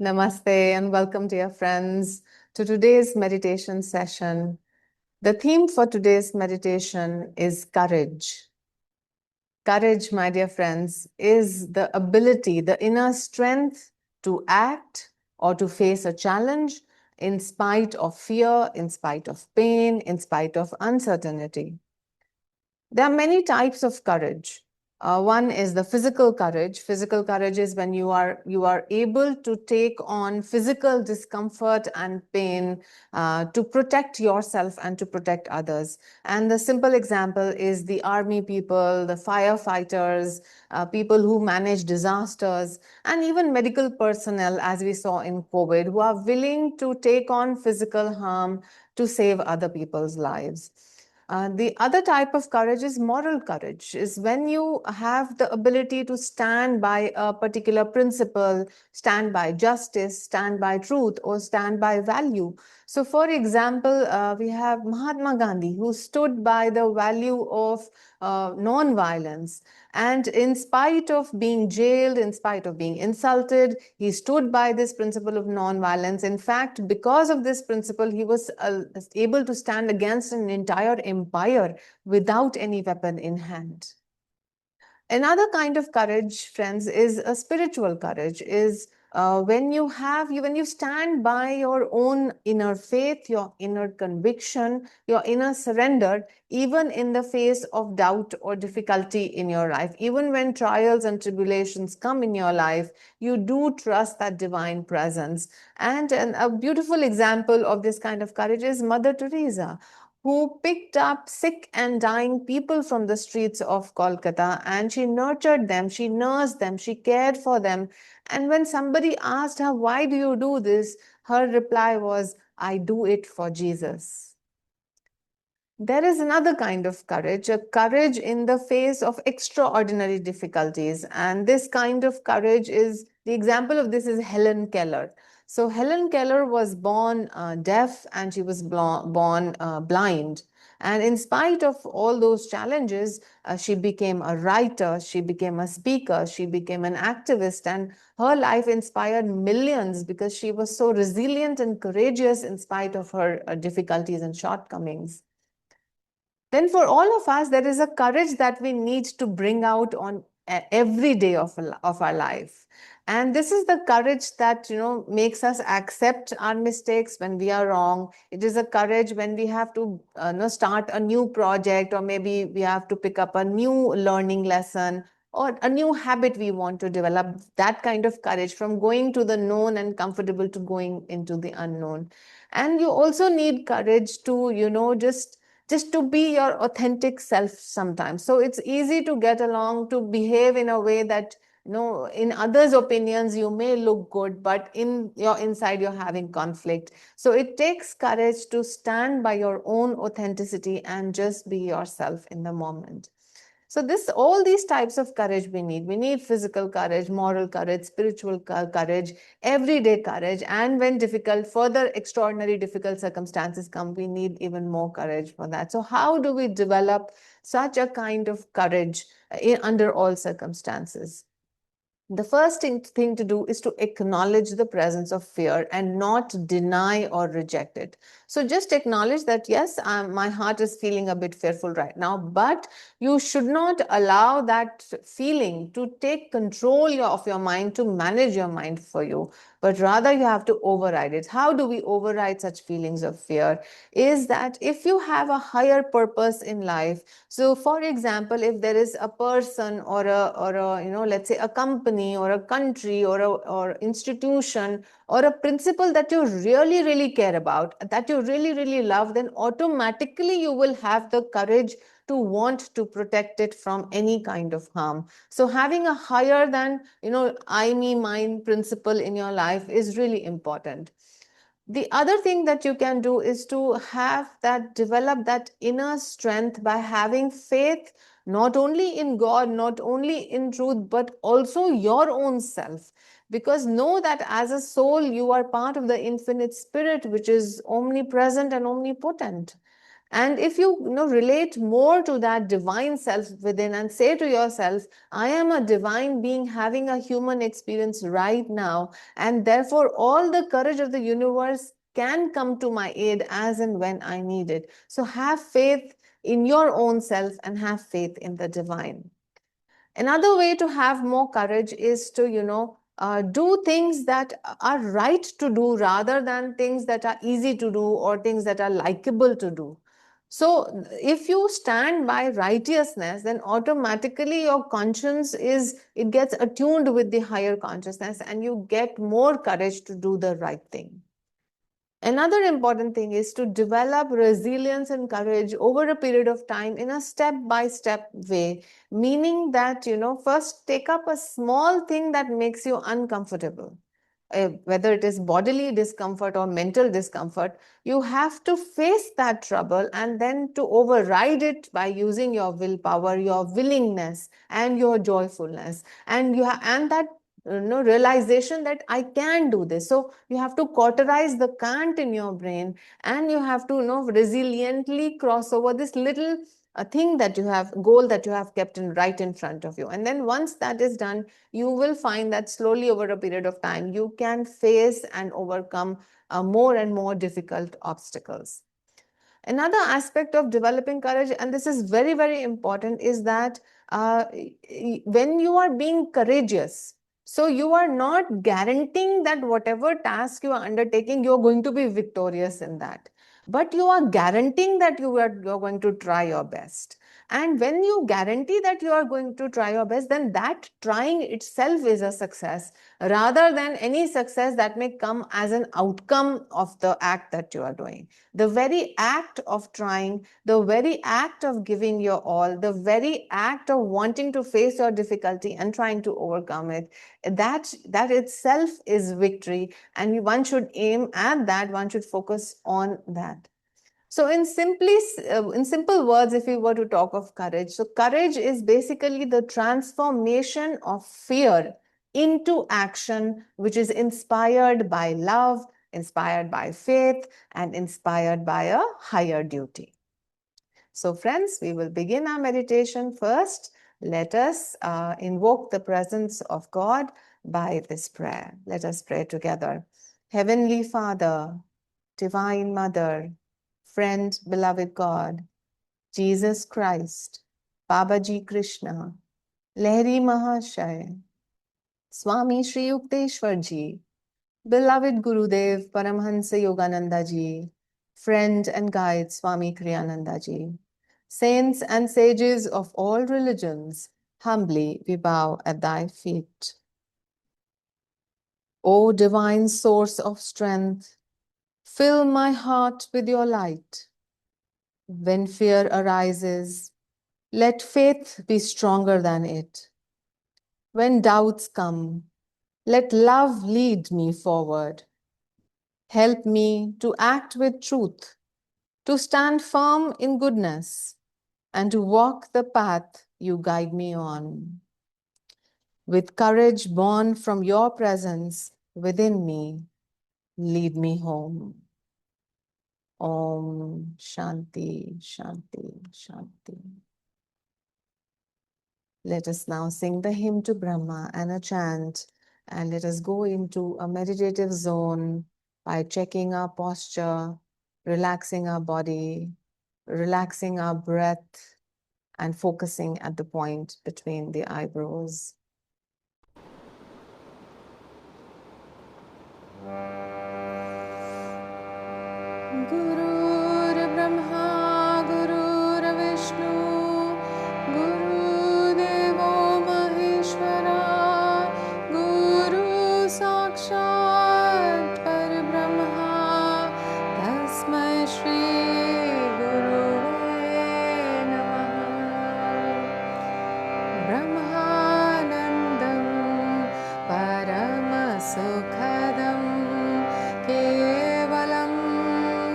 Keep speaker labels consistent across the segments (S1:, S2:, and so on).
S1: Namaste and welcome, dear friends, to today's meditation session. The theme for today's meditation is courage. Courage, my dear friends, is the ability, the inner strength to act or to face a challenge in spite of fear, in spite of pain, in spite of uncertainty. There are many types of courage. One is the physical courage. Physical courage is when you are able to take on physical discomfort and pain to protect yourself and to protect others. And the simple example is the army people, the firefighters, people who manage disasters, and even medical personnel, as we saw in COVID, who are willing to take on physical harm to save other people's lives. The other type of courage is moral courage, is when you have the ability to stand by a particular principle, stand by justice, stand by truth, or stand by value. So, for example, we have Mahatma Gandhi, who stood by the value of non-violence. And in spite of being jailed, in spite of being insulted, he stood by this principle of non-violence. In fact, because of this principle, he was able to stand against an entire empire without any weapon in hand. Another kind of courage, friends, is a spiritual courage, is when you stand by your own inner faith, your inner conviction, your inner surrender, even in the face of doubt or difficulty in your life, even when trials and tribulations come in your life, you do trust that divine presence. And a beautiful example of this kind of courage is Mother Teresa, who picked up sick and dying people from the streets of Kolkata, and she nurtured them, she nursed them, she cared for them. And when somebody asked her, "Why do you do this?" her reply was, "I do it for Jesus." There is another kind of courage, a courage in the face of extraordinary difficulties. And this kind of courage is, the example of this is Helen Keller. So Helen Keller was born deaf, and she was born blind. And in spite of all those challenges, she became a writer, she became a speaker, she became an activist, and her life inspired millions because she was so resilient and courageous in spite of her difficulties and shortcomings. Then for all of us, there is a courage that we need to bring out on every day of our life. And this is the courage that, makes us accept our mistakes when we are wrong. It is a courage when we have to start a new project, or maybe we have to pick up a new learning lesson or a new habit we want to develop. That kind of courage, from going to the known and comfortable to going into the unknown. And you also need courage to, just to be your authentic self sometimes. So it's easy to get along, to behave in a way that, in others' opinions, you may look good, but in your inside, you're having conflict. So it takes courage to stand by your own authenticity and just be yourself in the moment. So all these types of courage we need. We need physical courage, moral courage, spiritual courage, everyday courage. And when further extraordinary difficult circumstances come, we need even more courage for that. So how do we develop such a kind of courage under all circumstances? The first thing to do is to acknowledge the presence of fear and not deny or reject it. So just acknowledge that, yes, my heart is feeling a bit fearful right now, but you should not allow that feeling to take control of your mind, to manage your mind for you, but rather you have to override it. How do we override such feelings of fear? Is that if you have a higher purpose in life, so for example, if there is a person or a let's say a company or a country or institution or a principle that you really, really care about, that you really, really love, then automatically you will have the courage to want to protect it from any kind of harm. So having a higher than, I, me, mine principle in your life is really important. The other thing that you can do is to develop that inner strength by having faith, not only in God, not only in truth, but also your own self. Because know that as a soul, you are part of the infinite spirit, which is omnipresent and omnipotent. And if you, relate more to that divine self within and say to yourself, I am a divine being having a human experience right now, and therefore all the courage of the universe can come to my aid as and when I need it. So have faith in your own self and have faith in the divine. Another way to have more courage is to, do things that are right to do rather than things that are easy to do or things that are likable to do. So if you stand by righteousness, then automatically your conscience it gets attuned with the higher consciousness and you get more courage to do the right thing. Another important thing is to develop resilience and courage over a period of time in a step-by-step way, meaning that, first take up a small thing that makes you uncomfortable. Whether it is bodily discomfort or mental discomfort, you have to face that trouble and then to override it by using your willpower, your willingness, and your joyfulness. And and that realization that I can do this. So you have to cauterize the can't in your brain, and you have to resiliently cross over this little thing that you have, goal that you have kept right in front of you. And then once that is done, you will find that slowly over a period of time you can face and overcome more and more difficult obstacles. Another aspect of developing courage, and this is very, very important, is that when you are being courageous, so you are not guaranteeing that whatever task you are undertaking, you're going to be victorious in that. But you are guaranteeing that you're going to try your best. And when you guarantee that you are going to try your best, then that trying itself is a success rather than any success that may come as an outcome of the act that you are doing. The very act of trying, the very act of giving your all, the very act of wanting to face your difficulty and trying to overcome it, that itself is victory. And one should aim at that, one should focus on that. So in simple words, if we were to talk of courage, so courage is basically the transformation of fear into action, which is inspired by love, inspired by faith, and inspired by a higher duty. So friends, we will begin our meditation. First, let us invoke the presence of God by this prayer. Let us pray together. Heavenly Father, Divine Mother, Friend, Beloved God, Jesus Christ, Babaji Krishna, Lahiri Mahashay, Swami Sri Yukteswar Ji, Beloved Gurudev Paramhansa Yogananda Ji, Friend and Guide Swami Kriyananda Ji, Saints and sages of all religions, humbly we bow at thy feet. O divine source of strength, fill my heart with your light. When fear arises, let faith be stronger than it. When doubts come, let love lead me forward. Help me to act with truth, to stand firm in goodness, and to walk the path you guide me on. With courage born from your presence within me, lead me home. Om Shanti, Shanti, Shanti. Let us now sing the hymn to Brahma and a chant, and let us go into a meditative zone by checking our posture, relaxing our body, relaxing our breath, and focusing at the point between the eyebrows. Gurur Brahma, Gurur Vishnu, Guru Devo Maheshwara, Guru Sakshat Parabrahma, Tasmai Shri Gurave Namaha. Brahmanandam Parama-sukhadam Kevalam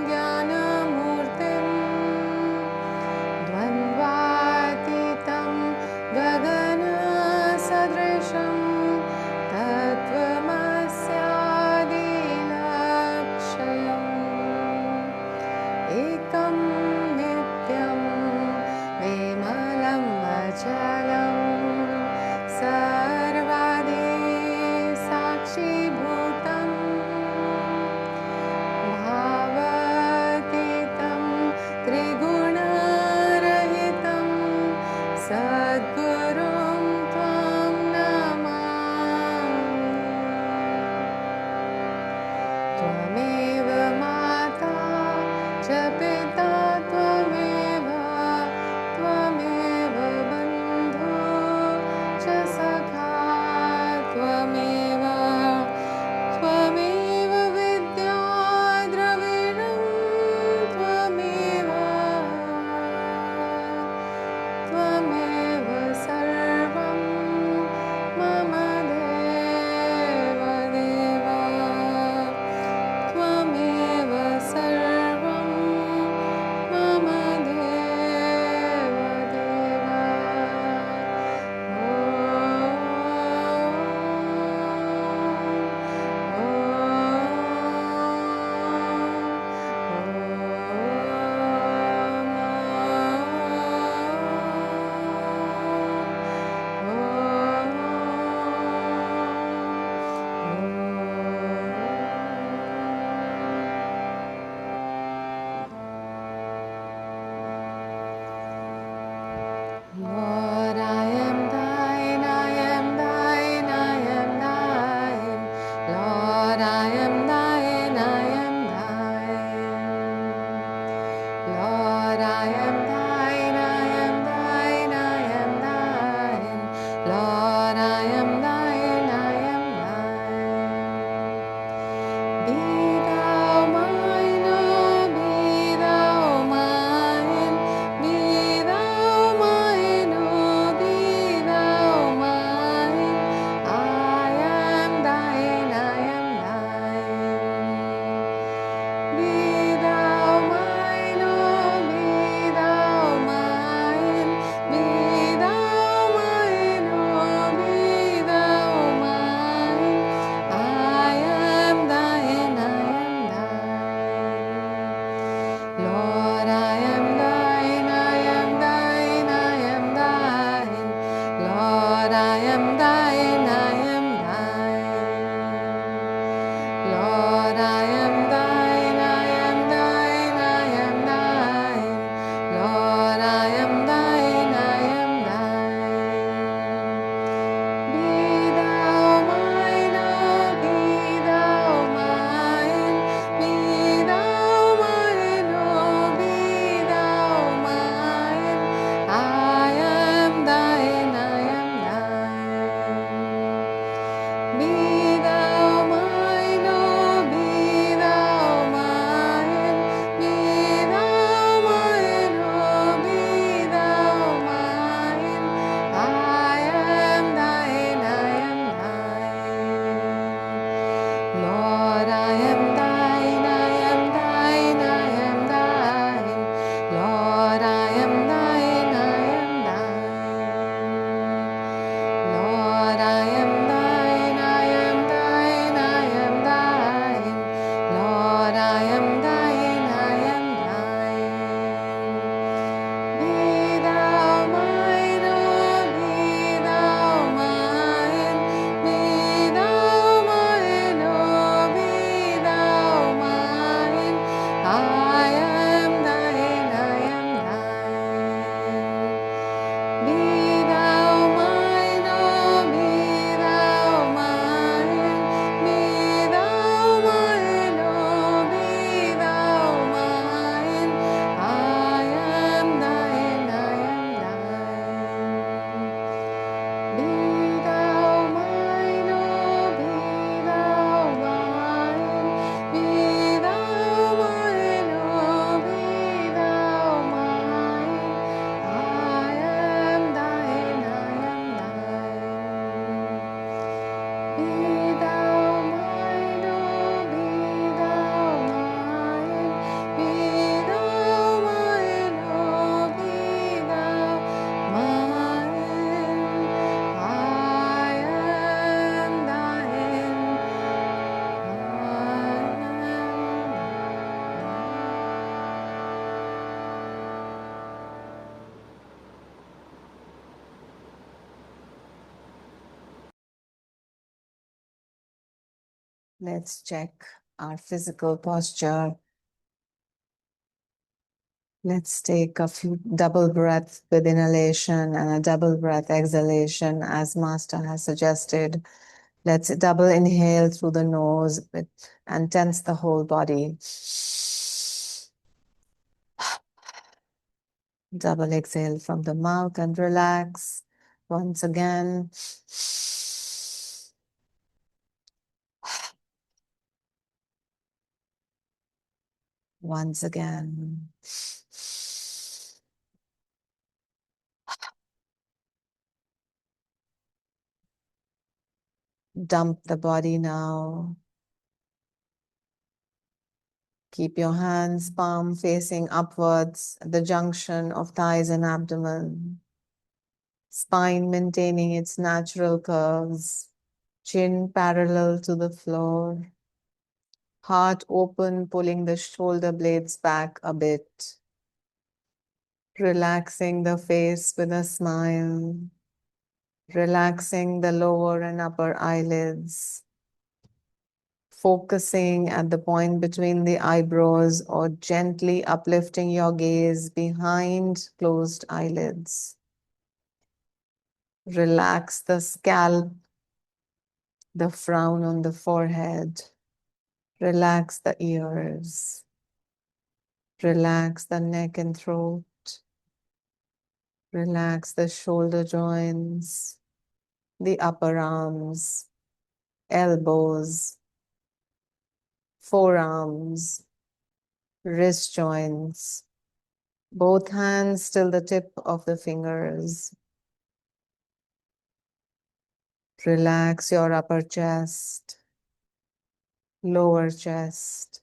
S1: Jnanamurtim Dvandvatitam Gagana-sadrisham Tattvamasya-dilakshayam Ekam Lord, I am thine, I am thine. Be thou mine, oh, be thou mine. Be thou mine, oh, be thou mine. I am thine, I am thine. Be thou mine, oh, be thou mine. Be thou mine, oh, be thou mine. I am thine, I am thine. Lord, I am thine, I am thine, I am thine. Lord, I am thine, I am thine. Lord, I am thine, I am thine, I am thine. Lord, I am thine, I am thine. Be thou mine, oh, be thou mine. Be thou mine, oh, be thou mine. I am thine, I am thine. Be thou mine, oh, be thou mine. Be thou mine, oh, be thou mine. I am thine, I am thine. Lord, I am thine, I am thine, I am thine. Lord, I am thine, I am thine. Lord, I am thine, I am thine, I am thine. Lord, I am thine, I am thine. Be thou mine, oh, be thou mine. Be thou mine, oh, be thou mine. I am thine, I am thine. Be thou mine, oh, be thou mine. Be thou mine, oh, be thou mine. I am thine, I am thine. Be thou mine, oh, be thou mine. Be thou mine, oh, be thou mine. I am thine, I am thine. Be thou mine, oh, be thou mine. Be thou mine, oh, be thou mine. I am thine, Let's check our physical posture. Let's take a few double breaths with inhalation and a double breath exhalation as Master has suggested. Let's double inhale through the nose and tense the whole body. Double exhale from the mouth and relax. Once again. Once again. Dump the body now. Keep your hands, palm facing upwards at the junction of thighs and abdomen. Spine maintaining its natural curves. Chin parallel to the floor. Heart open, pulling the shoulder blades back a bit. Relaxing the face with a smile. Relaxing the lower and upper eyelids. Focusing at the point between the eyebrows or gently uplifting your gaze behind closed eyelids. Relax the scalp, the frown on the forehead. Relax the ears. Relax the neck and throat. Relax the shoulder joints. the upper arms, elbows, forearms, wrist joints, both hands till the tip of the fingers. Relax your upper chest, lower chest.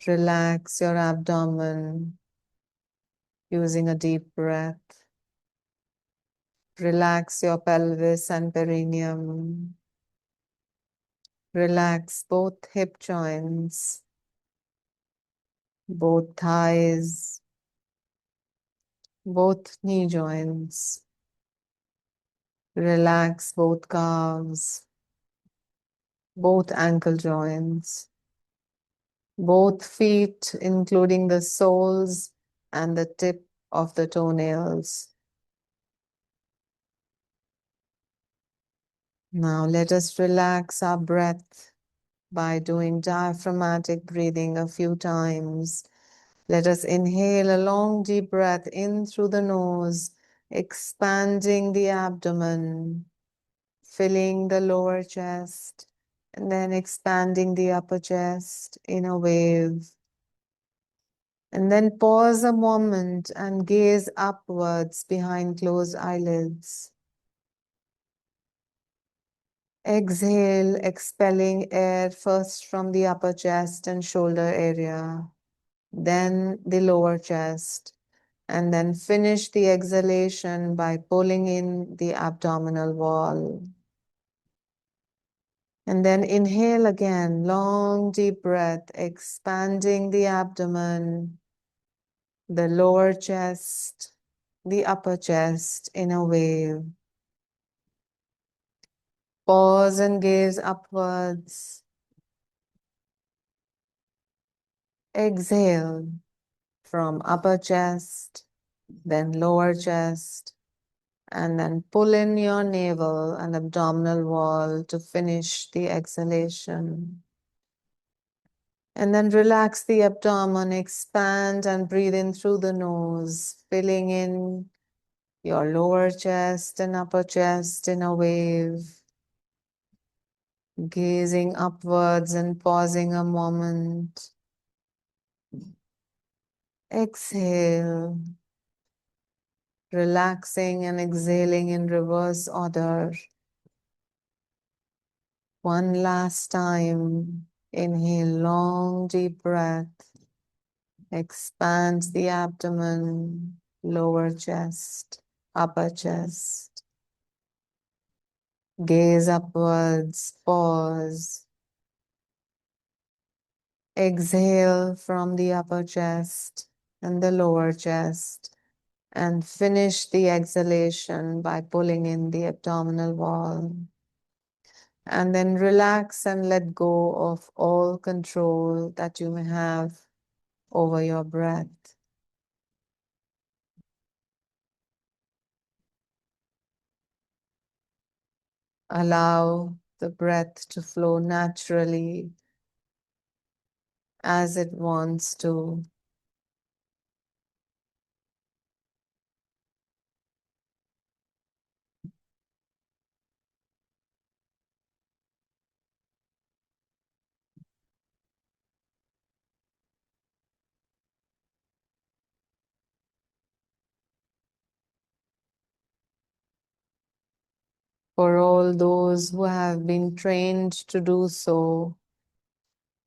S1: Relax your abdomen using a deep breath. Relax your pelvis and perineum. Relax both hip joints, both thighs, both knee joints. Relax both calves, both ankle joints, both feet, including the soles and the tip of the toenails. Now let us relax our breath by doing diaphragmatic breathing a few times. Let us inhale a long deep breath in through the nose, expanding the abdomen, filling the lower chest, and then expanding the upper chest in a wave. And then pause a moment and gaze upwards behind closed eyelids. Exhale, expelling air first from the upper chest and shoulder area, then the lower chest, and then finish the exhalation by pulling in the abdominal wall. And then inhale again, long deep breath, expanding the abdomen, the lower chest, the upper chest in a wave. Pause and gaze upwards. Exhale from upper chest, then lower chest, and then pull in your navel and abdominal wall to finish the exhalation. And then relax the abdomen, expand and breathe in through the nose, filling in your lower chest and upper chest in a wave. Gazing upwards and pausing a moment. Exhale. Relaxing and exhaling in reverse order. One last time. Inhale, long deep breath. Expand the abdomen, lower chest, upper chest. Gaze upwards, pause. Exhale from the upper chest and the lower chest, and finish the exhalation by pulling in the abdominal wall. And then relax and let go of all control that you may have over your breath. Allow the breath to flow naturally as it wants to. For all those who have been trained to do so,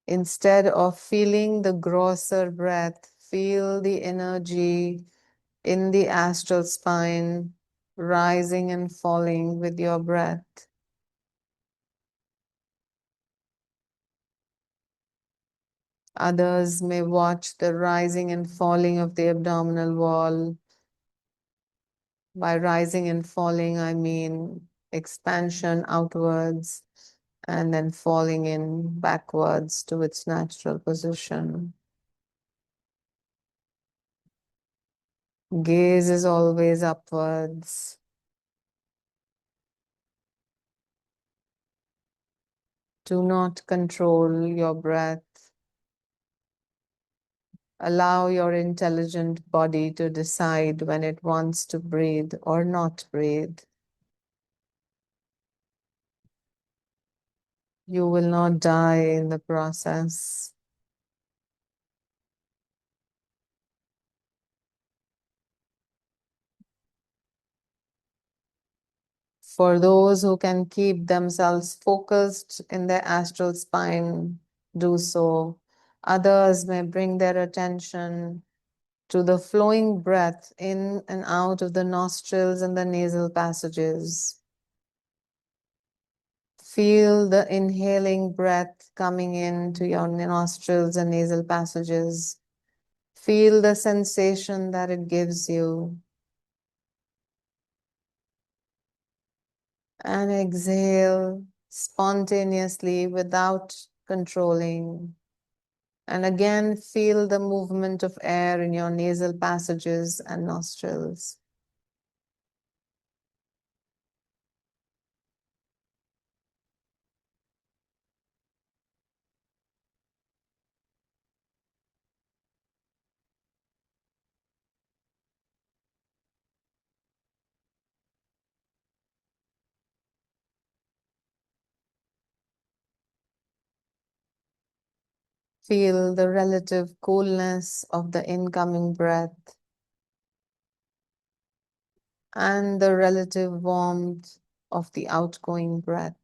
S1: instead of feeling the grosser breath, feel the energy in the astral spine rising and falling with your breath. Others may watch the rising and falling of the abdominal wall. By rising and falling, I mean expansion outwards and then falling in backwards to its natural position. Gaze is always upwards. Do not control your breath. Allow your intelligent body to decide when it wants to breathe or not breathe. You will not die in the process. For those who can keep themselves focused in their astral spine, do so. Others may bring their attention to the flowing breath in and out of the nostrils and the nasal passages. Feel the inhaling breath coming into your nostrils and nasal passages. Feel the sensation that it gives you. And exhale spontaneously without controlling. And again, feel the movement of air in your nasal passages and nostrils. Feel the relative coolness of the incoming breath and the relative warmth of the outgoing breath.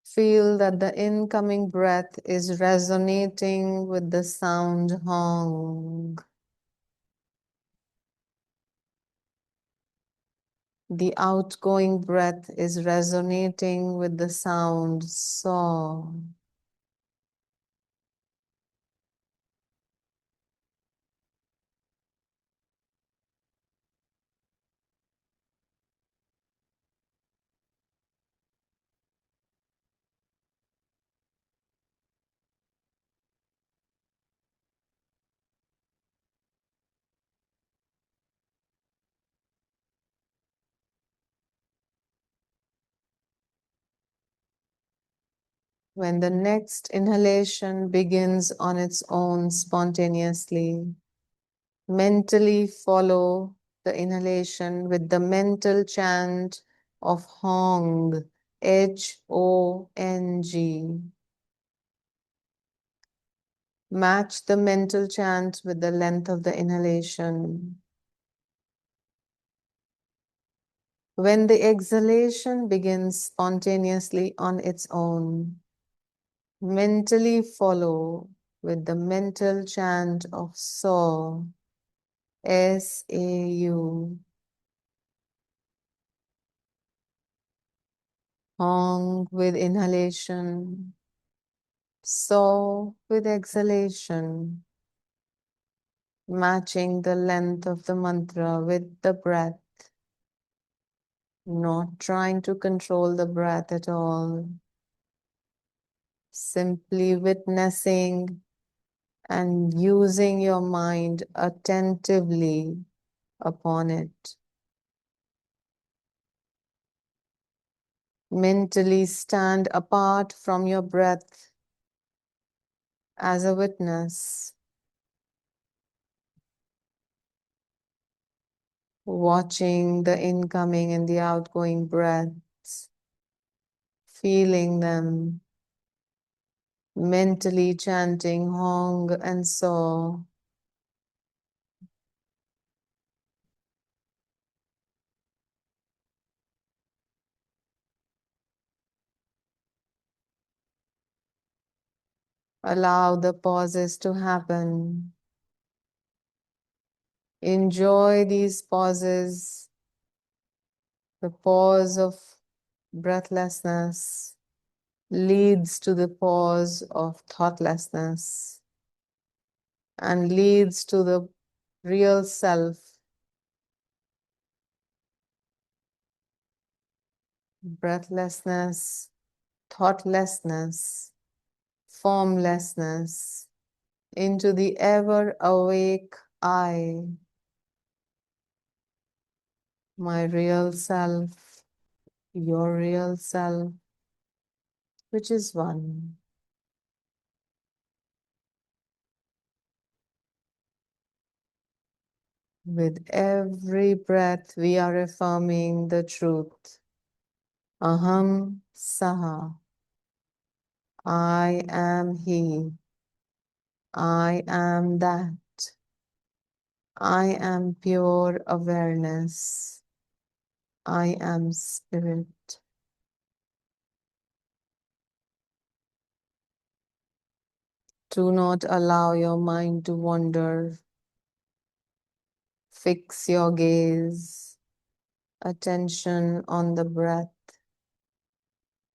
S1: Feel that the incoming breath is resonating with the sound Hong. The outgoing breath is resonating with the sound Saw. When the next inhalation begins on its own spontaneously, mentally follow the inhalation with the mental chant of Hong, Hong. Match the mental chant with the length of the inhalation. When the exhalation begins spontaneously on its own, mentally follow with the mental chant of Saw, Sau. Hong with inhalation, Saw with exhalation, matching the length of the mantra with the breath, not trying to control the breath at all, simply witnessing and using your mind attentively upon it. Mentally stand apart from your breath as a witness, watching the incoming and the outgoing breaths, feeling them, mentally chanting Hong and So. Allow the pauses to happen. Enjoy these pauses, the pause of breathlessness leads to the pause of thoughtlessness and leads to the real self, breathlessness, thoughtlessness, formlessness, into the ever awake I, my real self, your real self, which is one. With every breath, we are affirming the truth. Aham Saha. I am He. I am that. I am pure awareness. I am spirit. Do not allow your mind to wander. Fix your gaze, attention on the breath.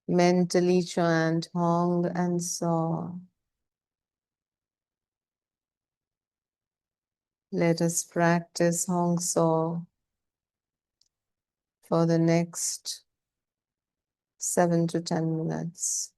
S1: Mentally chant Hong and Saw. Let us practice Hong Saw for the next 7 to 10 minutes.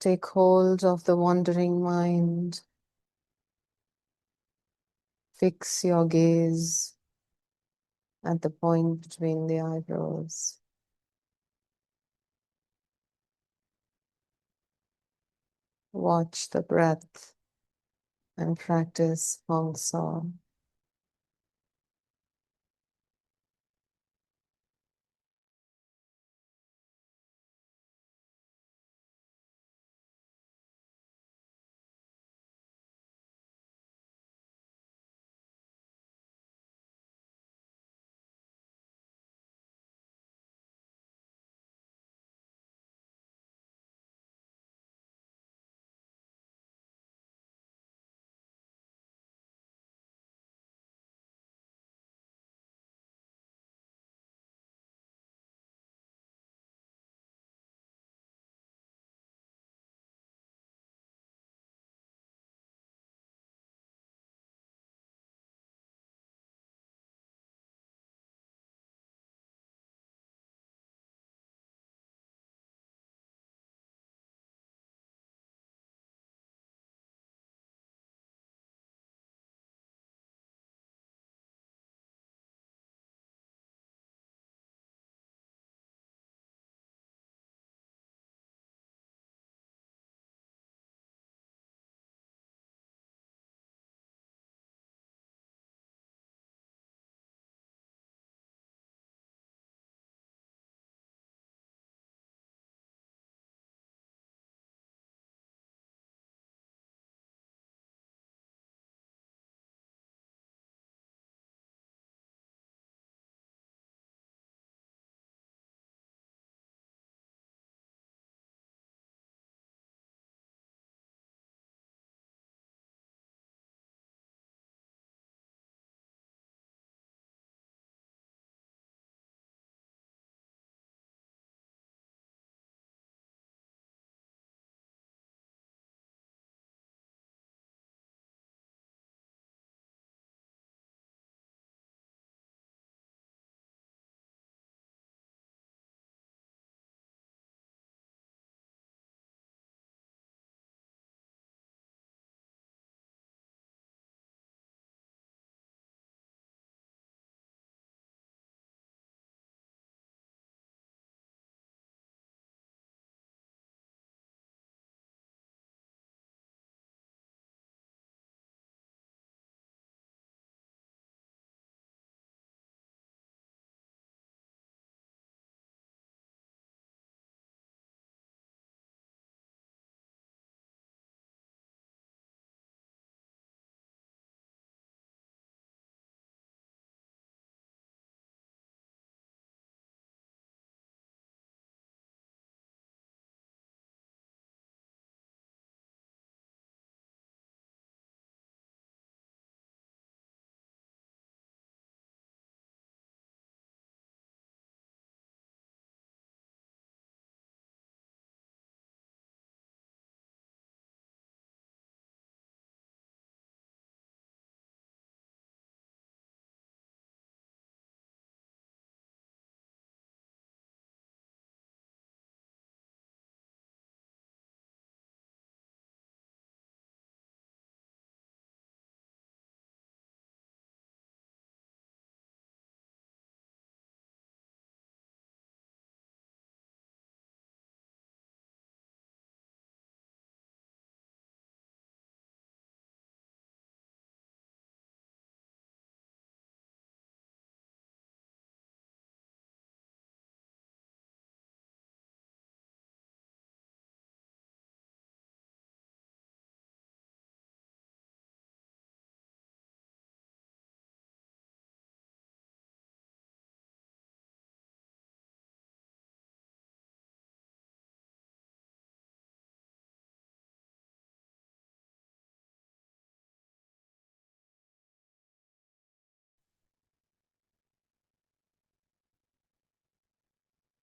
S1: Take hold of the wandering mind. Fix your gaze at the point between the eyebrows. Watch the breath and practice Hong Saw.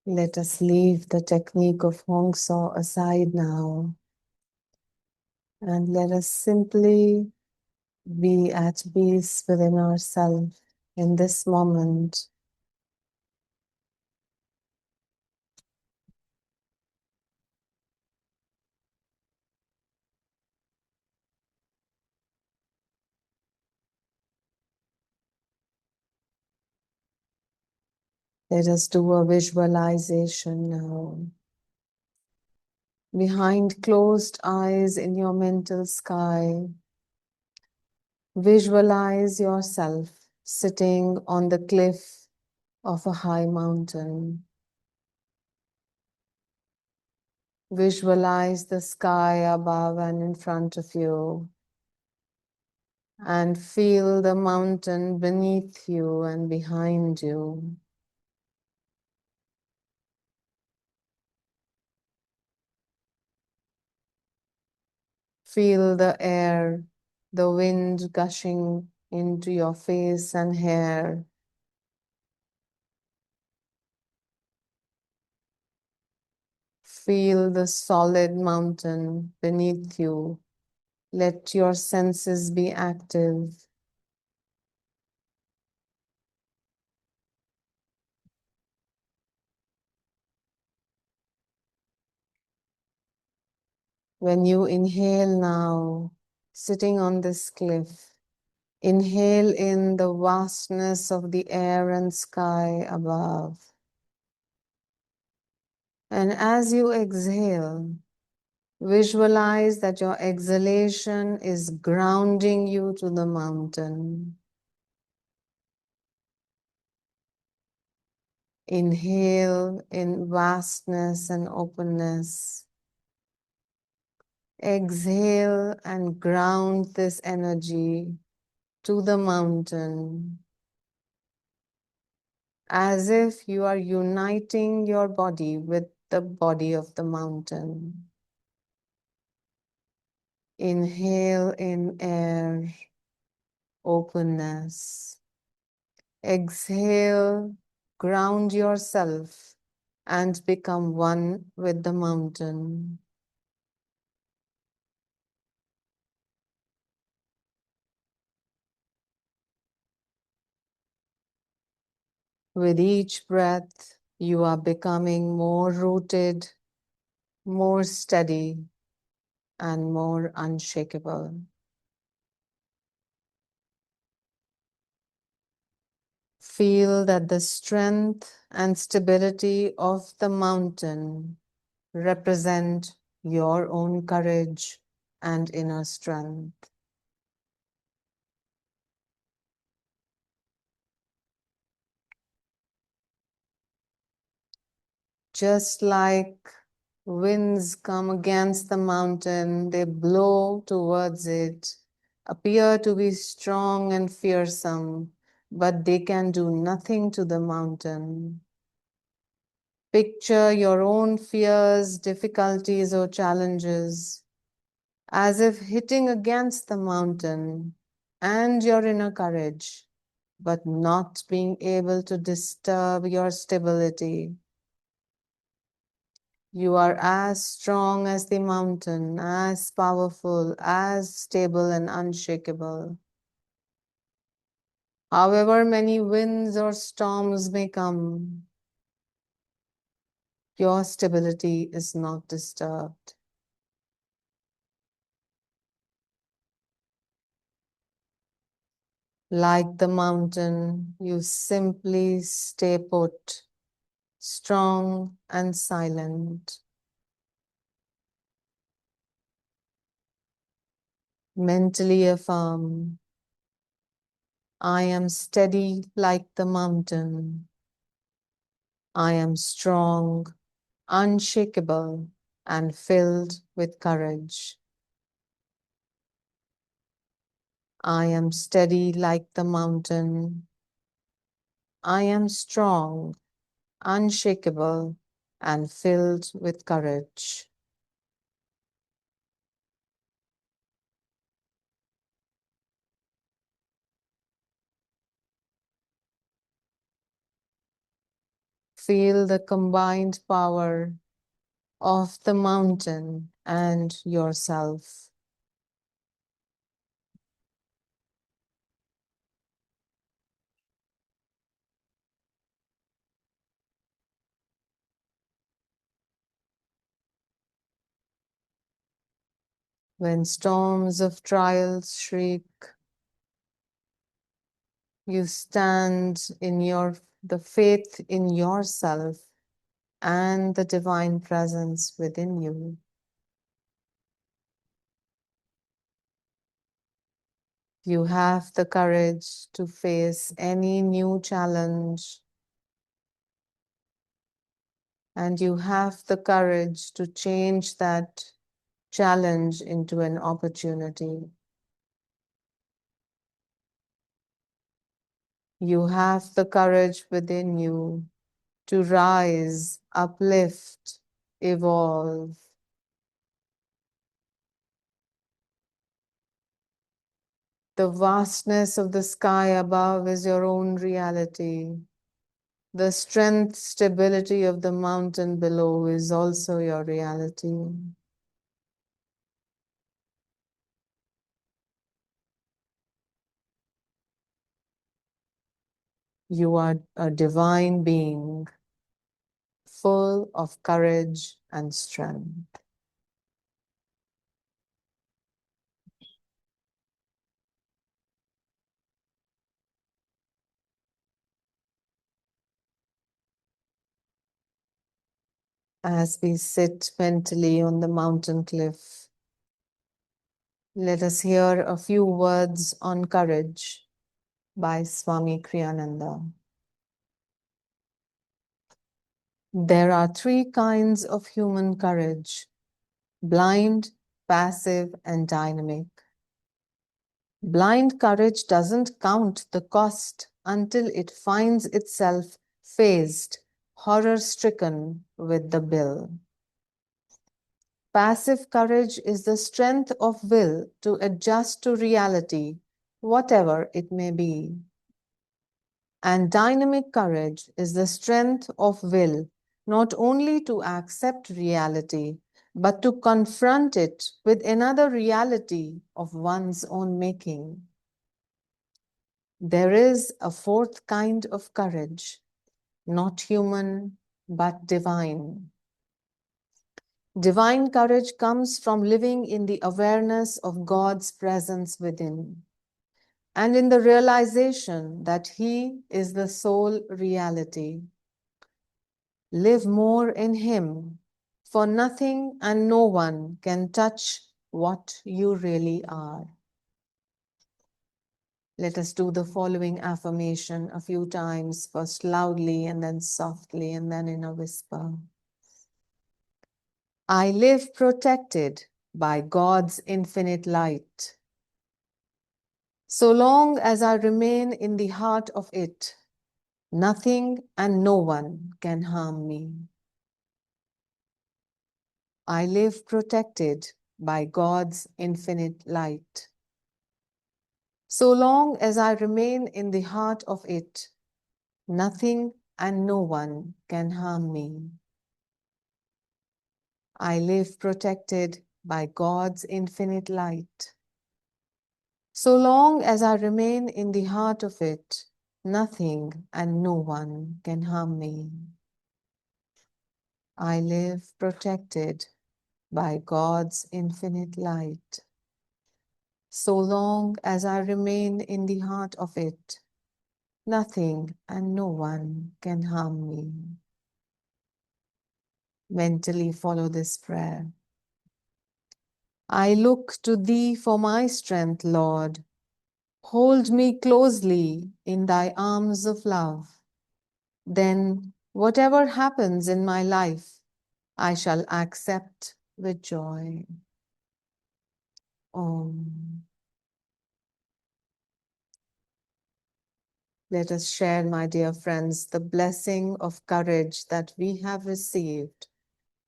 S1: Let us leave the technique of Hong Saw aside now, and let us simply be at peace within ourselves in this moment. Let us do a visualization now. Behind closed eyes in your mental sky, visualize yourself sitting on the cliff of a high mountain. Visualize the sky above and in front of you, and feel the mountain beneath you and behind you. Feel the air, the wind gushing into your face and hair. Feel the solid mountain beneath you. Let your senses be active. When you inhale now, sitting on this cliff, inhale in the vastness of the air and sky above. And as you exhale, visualize that your exhalation is grounding you to the mountain. Inhale in vastness and openness. Exhale and ground this energy to the mountain, as if you are uniting your body with the body of the mountain. Inhale in air, openness. Exhale, ground yourself and become one with the mountain. With each breath, you are becoming more rooted, more steady, and more unshakable. Feel that the strength and stability of the mountain represent your own courage and inner strength. Just like winds come against the mountain, they blow towards it, appear to be strong and fearsome, but they can do nothing to the mountain. Picture your own fears, difficulties, or challenges as if hitting against the mountain and your inner courage, but not being able to disturb your stability. You are as strong as the mountain, as powerful, as stable and unshakable. However many winds or storms may come, your stability is not disturbed. Like the mountain, you simply stay put, strong and silent. Mentally affirm, I am steady like the mountain. I am strong, unshakable, and filled with courage. I am steady like the mountain. I am strong, unshakable, and filled with courage. Feel the combined power of the mountain and yourself. When storms of trials shriek, you stand in the faith in yourself and the divine presence within you. You have the courage to face any new challenge, and you have the courage to change that challenge into an opportunity. You have the courage within you to rise, uplift, evolve. The vastness of the sky above is your own reality. The strength, stability of the mountain below is also your reality. You are a divine being, full of courage and strength. As we sit mentally on the mountain cliff, let us hear a few words on courage by Swami Kriyananda. There are three kinds of human courage: blind, passive, and dynamic. Blind courage doesn't count the cost until it finds itself faced, horror-stricken with the bill. Passive courage is the strength of will to adjust to reality, whatever it may be. And dynamic courage is the strength of will not only to accept reality, but to confront it with another reality of one's own making. There is a fourth kind of courage, not human, but divine. Divine courage comes from living in the awareness of God's presence within, and in the realization that He is the sole reality. Live more in Him, for nothing and no one can touch what you really are. Let us do the following affirmation a few times, first loudly and then softly and then in a whisper. I live protected by God's infinite light. So long as I remain in the heart of it, nothing and no one can harm me. I live protected by God's infinite light. So long as I remain in the heart of it, nothing and no one can harm me. I live protected by God's infinite light. So long as I remain in the heart of it, nothing and no one can harm me. I live protected by God's infinite light. So long as I remain in the heart of it, nothing and no one can harm me. Mentally follow this prayer. I look to Thee for my strength, Lord. Hold me closely in Thy arms of love. Then, whatever happens in my life, I shall accept with joy. Om. Let us share, my dear friends, the blessing of courage that we have received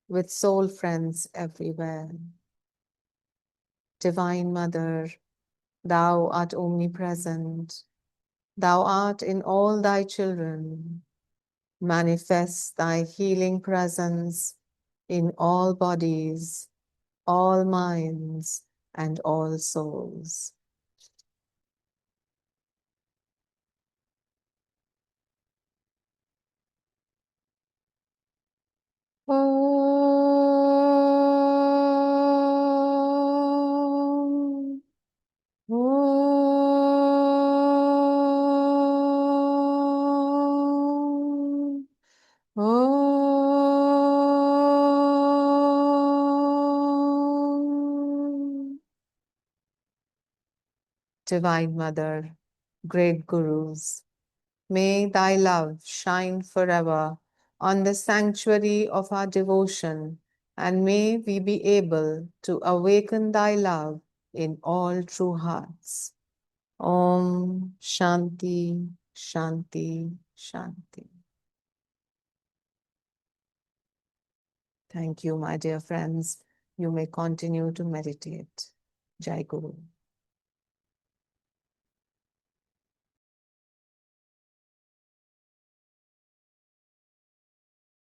S1: with soul friends everywhere. Divine Mother, Thou art omnipresent. Thou art in all Thy children. Manifest thy healing presence in all bodies, all minds, and all souls. Om. Om. Om. Divine Mother, great Gurus, may thy love shine forever on the sanctuary of our devotion, and may we be able to awaken thy love in all true hearts. Om Shanti, Shanti, Shanti. Thank you, my dear friends. You may continue to meditate. Jai Guru.